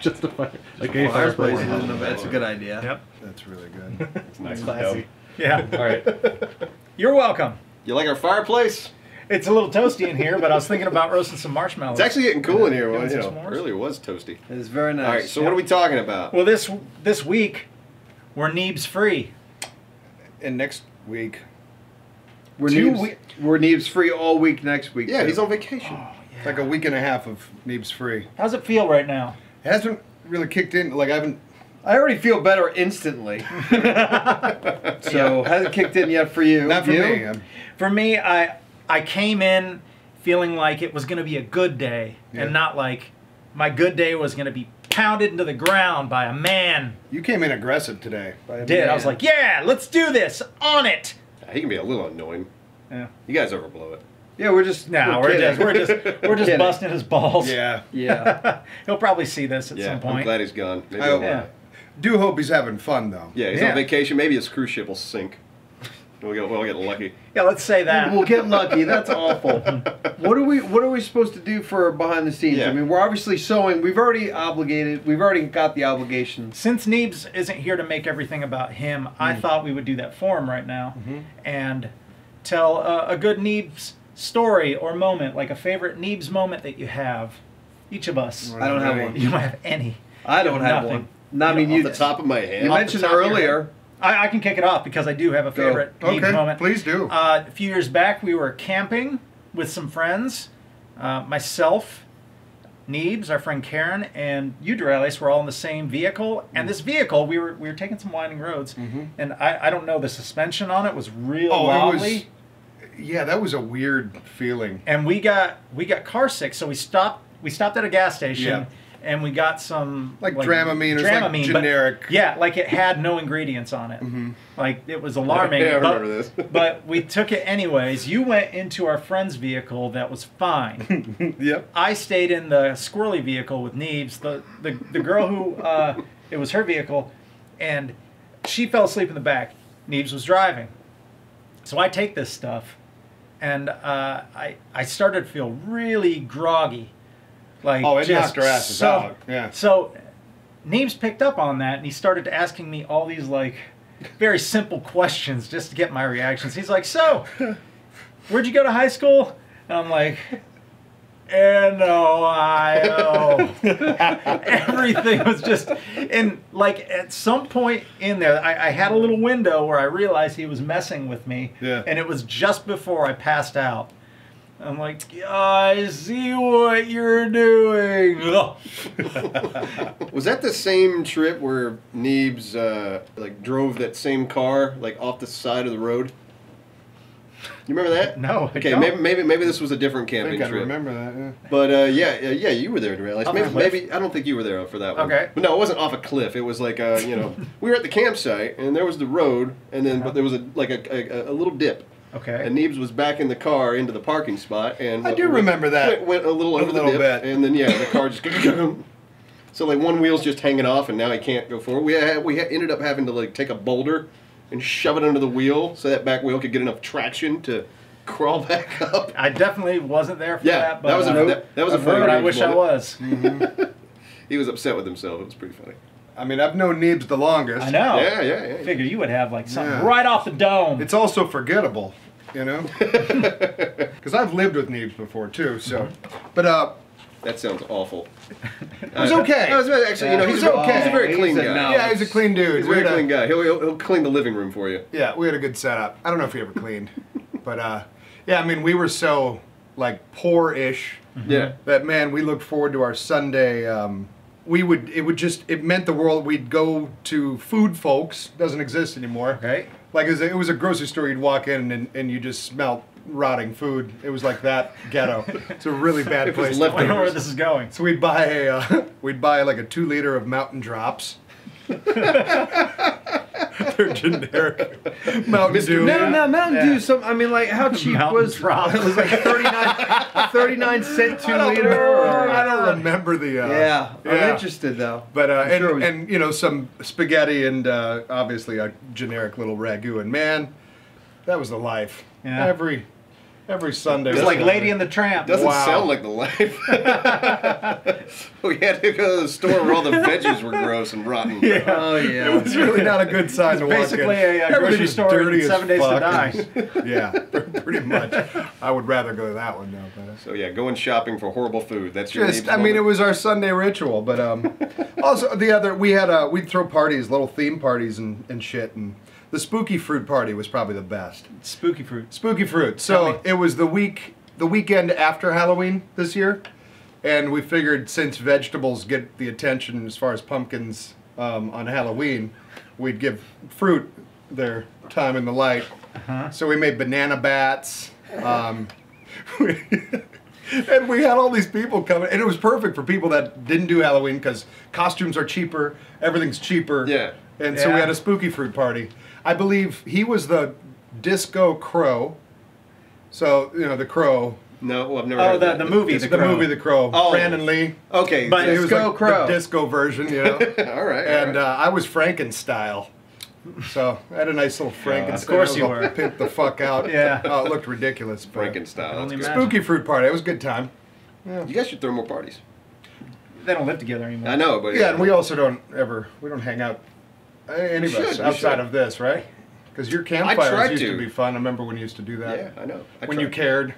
Just a gay fireplace. That's a good idea. Yep. That's really good. It's nice, classy. Yeah. All right. You're welcome. You like our fireplace? It's a little toasty in here, but I was thinking about roasting some marshmallows. It's actually getting cool in here. Well, Doing you some know, s'mores? earlier it was toasty. It's very nice. All right, so what are we talking about? Well, this week we're Neebs free. And next week, we're 2 Neebs, we're Neebs free all week next week. Yeah, too. he's on vacation. It's like a week and a half of Neebs free. How's it feel right now? It hasn't really kicked in. Like I already feel better instantly. So hasn't kicked in yet for you. Not for me. For me, I came in feeling like it was going to be a good day, and not like my good day was going to be pounded into the ground by a man. You came in aggressive today. I was like, yeah, let's do this, on it. He can be a little annoying. Yeah. You guys overblow it. Yeah, we're just we're just busting his balls. Yeah. Yeah. He'll probably see this at Yeah, some point. I'm glad he's gone. Maybe Yeah. Do hope he's having fun though. Yeah, he's on vacation. Maybe his cruise ship will sink. We'll get lucky. Yeah, let's say that. We'll get lucky. That's awful. What are we supposed to do for behind the scenes? Yeah. I mean, we're obviously sewing. We've already got the obligations. Since Neebs isn't here to make everything about him, I thought we would do that for him right now and tell a good Neebs story or moment, like a favorite Neebs moment that you have. Each of us. I don't have one. You don't have any. I don't have Nothing. one. No, I mean, Off the top of my head. You Off mentioned the top of your earlier. I can kick it off because I do have a favorite Neebs moment. Please do. A few years back, we were camping with some friends. Myself, Neebs, our friend Karen, and you, Doralis, were all in the same vehicle. And this vehicle, we were taking some winding roads, and I don't know, the suspension on it was real wobbly. Yeah, that was a weird feeling. And we got car sick, so we stopped at a gas station. And we got some Like Dramamine, or like generic. Yeah, like it had no ingredients on it. Like it was alarming. Yeah, I remember this. But we took it anyways. You went into our friend's vehicle that was fine. Yep. I stayed in the squirrely vehicle with Neebs. The girl who it was her vehicle, and she fell asleep in the back. Neebs was driving. So I take this stuff, and I started to feel really groggy. Like, Oh, it just knocked our asses out. Yeah. So Neebs picked up on that, and he started asking me all these like very simple questions just to get my reactions. He's like, "So, where'd you go to high school?" And I'm like, N-O-I-O. Everything was just, and like at some point in there, I had a little window where I realized he was messing with me, and it was just before I passed out. I'm like, I see what you're doing. Was that the same trip where Neebs like drove that same car like off the side of the road? You remember that? No. Okay, maybe this was a different camping I trip. remember that. Yeah. But yeah, you were there, Durell. Maybe I don't think you were there for that one. Okay. But no, it wasn't off a cliff. It was like you know, we were at the campsite and there was the road, and then but there was a little dip. Okay. And Neebs was back in the car into the parking spot, and I do remember that. Went a little over the dip, bit. and then the car just so like one wheel's just hanging off, and now he can't go forward. We ended up having to like take a boulder and shove it under the wheel so that back wheel could get enough traction to crawl back up. I definitely wasn't there for that. But that was a funny. But I wish I was. He was upset with himself. It was pretty funny. I mean, I've known Neebs the longest. I know. Yeah. Figure you would have like something right off the dome. It's also forgettable, you know? Because I've lived with Neebs before too, so. But that sounds awful. it was okay. Actually, you know, he's a very clean guy. Yeah, he's a clean dude. He's a very clean guy. He'll clean the living room for you. Yeah, we had a good setup. I don't know if he ever cleaned, but yeah, I mean, we were so like poor-ish. Yeah. That man, we looked forward to our Sunday. It meant the world. We'd go to Food Folks, doesn't exist anymore. Okay. Like it was a grocery store. You'd walk in and you just smelled rotting food. It was like that ghetto. It's a really bad place. I wonder where this is going. So we'd buy like a 2 liter of Mountain Drops. They're generic. Mountain Dew. No, Mountain Dew. I mean, like, how cheap was Drop. it? Was like 39 cent 2 liter. I don't remember the. I'm interested though. But and you know, some spaghetti and obviously a generic little ragu. And man, that was the life. Yeah. Every Sunday. It's like Lady and the Tramp. Doesn't Wow. sound like the life. We had to go to the store where all the veggies were gross and rotten. Yeah. Oh yeah. It's really not a good sign to walk in. Basically a grocery Everything's store dirty in as 7 Days to fuck. Die. Yeah, pretty much. I would rather go to that one though. But, So yeah, going shopping for horrible food. That's your just, Neebs I mean, it moment? was our Sunday ritual, but also we'd throw parties, little theme parties and shit, and the spooky fruit party was probably the best. Spooky fruit. Spooky fruit. Tell So me. it was the weekend after Halloween this year, and we figured since vegetables get the attention as far as pumpkins on Halloween, we'd give fruit their time in the light. So we made banana bats. And we had all these people coming, and it was perfect for people that didn't do Halloween because costumes are cheaper, everything's cheaper. Yeah. And so we Yeah. had a spooky fruit party. I believe he was the disco crow. So, you know, the crow. No, well, I've never Oh, heard that. the movie, The The Crow. movie The Crow. Oh. Brandon Lee. Okay. But- He was Disco like Crow. the disco version, you know. all right. And I was Frankenstyle. So I had a nice little Frankenstein. Of course you I was all were. pimped the fuck out. Yeah. Oh, it looked ridiculous. but- Frankenstein. Only That's good. imagine. Spooky fruit party. It was a good time. You guys should throw more parties. They don't live together anymore. I know, but Yeah, and we also don't hang out, any of should, us, we outside should. of this, right? Because your tried campfires used to. to be fun. I remember when you used to do that. Yeah, I know. I When you tried. cared.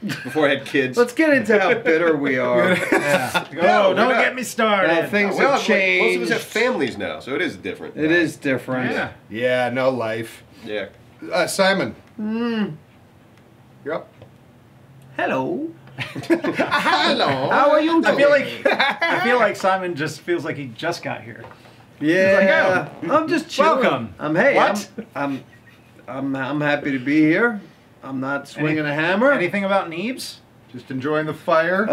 Before I had kids. Let's get into how bitter we are. Yeah. No, Oh, we're don't not. get me started. Yeah, things Well, have most of us changed. have families now, so it is different. It is different. Yeah. Yeah, no life. Yeah. Simon. Yep. Hello. Hello. How are you? I feel like Simon just feels like he just got here. Yeah. I'm just chilling. Welcome. Hey, What? I'm happy to be here. I'm not swinging a hammer. Anything about Neebs? Just enjoying the fire.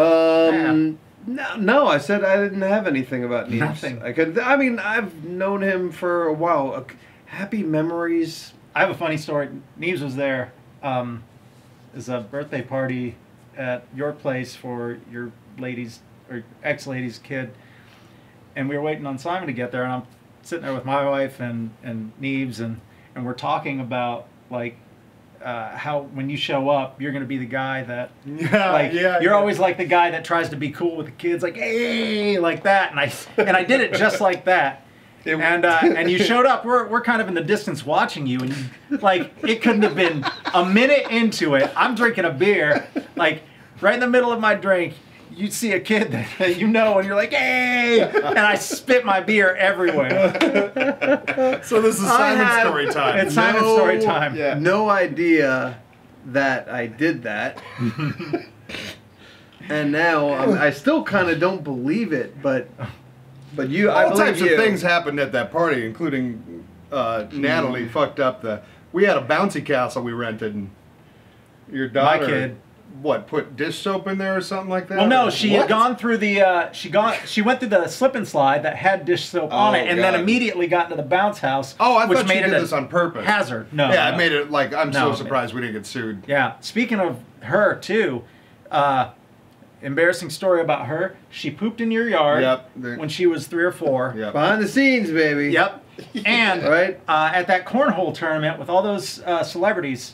No, I said I didn't have anything about Neebs. Nothing. I mean, I've known him for a while. Happy memories. I have a funny story. Neebs was there. There's a birthday party at your place for your lady's or ex-lady's kid, and we were waiting on Simon to get there, and I'm sitting there with my wife and Neebs, and we're talking about like how when you show up, you're going to be the guy that you're always like the guy that tries to be cool with the kids, like hey, like that, and I did it just like that. And you showed up. We're kind of in the distance watching you, and like it couldn't have been a minute into it. I'm drinking a beer, like right in the middle of my drink. You see a kid that you know, and you're like, "Hey!" And I spit my beer everywhere. So this is Simon's story time. It's Simon's story time. Yeah. No idea that I did that. And now I still kind of don't believe it, but you, I All believe types you. of things happened at that party, including Natalie fucked up we had a bouncy castle we rented, and your daughter, kid. what, put dish soap in there or something like that? Well, no, she What? had gone through the she went through the slip and slide that had dish soap on Oh, it, and then God. immediately got into the bounce house. Oh, I which thought made you it did a this on purpose. hazard. No, Yeah, no. I made it like, I'm No. so surprised we didn't get sued. Yeah. Speaking of her too, embarrassing story about her. She pooped in your yard Yep. when she was 3 or 4. Yep. Behind the scenes, baby. Yep. And Right? at that cornhole tournament with all those celebrities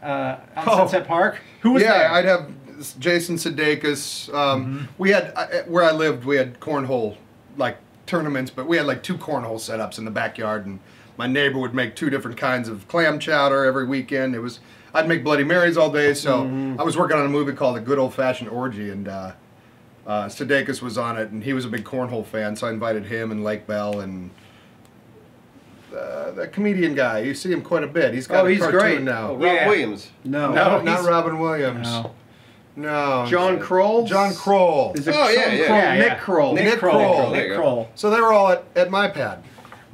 on Oh. Sunset Park, who was Yeah, there? I'd have Jason Sudeikis. We had, where I lived, we had cornhole, like, tournaments, but we had, like, 2 cornhole setups in the backyard, and my neighbor would make 2 different kinds of clam chowder every weekend. I'd make Bloody Marys all day, so I was working on a movie called The Good Old Fashioned Orgy, and Sudeikis was on it, and he was a big cornhole fan, so I invited him and Lake Bell and that comedian guy. You see him quite a bit. He's got a he's cartoon great. now. Oh, Rob Yeah. Williams. No. No. Not he's- Robin Williams. No. No. John Kroll? John Kroll. Is it Oh, yeah, something yeah. called Yeah, Nick yeah. Kroll? Nick Kroll. There Nick you go. Kroll. So they were all at my pad.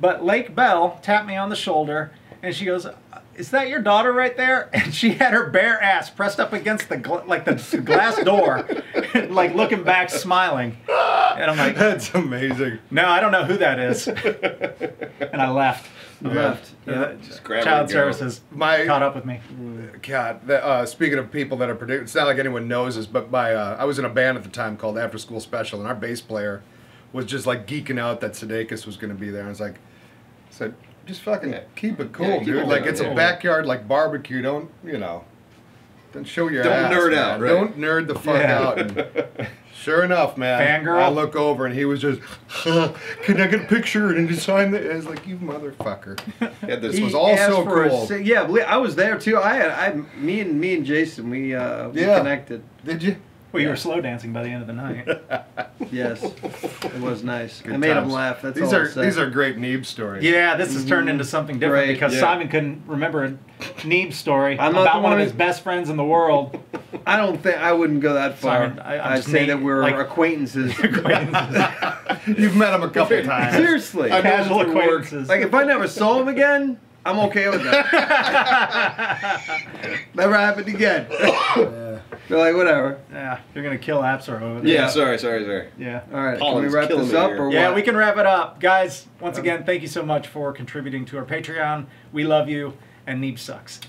But Lake Bell tapped me on the shoulder, and she goes, "Is that your daughter right there?" And she had her bare ass pressed up against the glass door, like looking back, smiling. And I'm like, That's amazing. "No, I don't know who that is." And I left. Left. Yeah. Just grab Child her and go. Services My caught up with me. God, speaking of people that are producing, it's not like anyone knows this, but I was in a band at the time called After School Special, and our bass player was just like geeking out that Sudeikis was going to be there. And I was like, just fucking keep it cool, Yeah, keep dude. it Like cool, it's yeah. a backyard like barbecue. Don't. Don't show your Don't ass, nerd man. out, right? Don't nerd the fuck Yeah. out. And sure enough, man. Fangirl? I look over and he was just, can I get a picture and you sign that? I was like, you motherfucker. Yeah, this He was all asked so for a cool. yeah, I was there too. Me and Jason, we connected. Did you? Well, you were slow dancing by the end of the night. Yes, it was nice. Good I made him times. laugh. That's These all are I'll say. these are great Neebs stories. Yeah, this has turned into something different Right, because yeah. Simon couldn't remember a Neebs story I'm not about the one of one his best friends in the world. I don't think I wouldn't go that far. Simon, I'm I'd just say name- that we're like- acquaintances. You've met him a couple times. Seriously, I know Casual through work. acquaintances. like if I never saw him again, I'm okay with that. Never happened again. They're like, whatever. Yeah, you're gonna kill Apsar over there. Yeah, sorry. Yeah. All right, Pollen's can we wrap killing this me up here. or Yeah, what? we can wrap it up. Guys, once again, thank you so much for contributing to our Patreon. We love you, and Neebs sucks.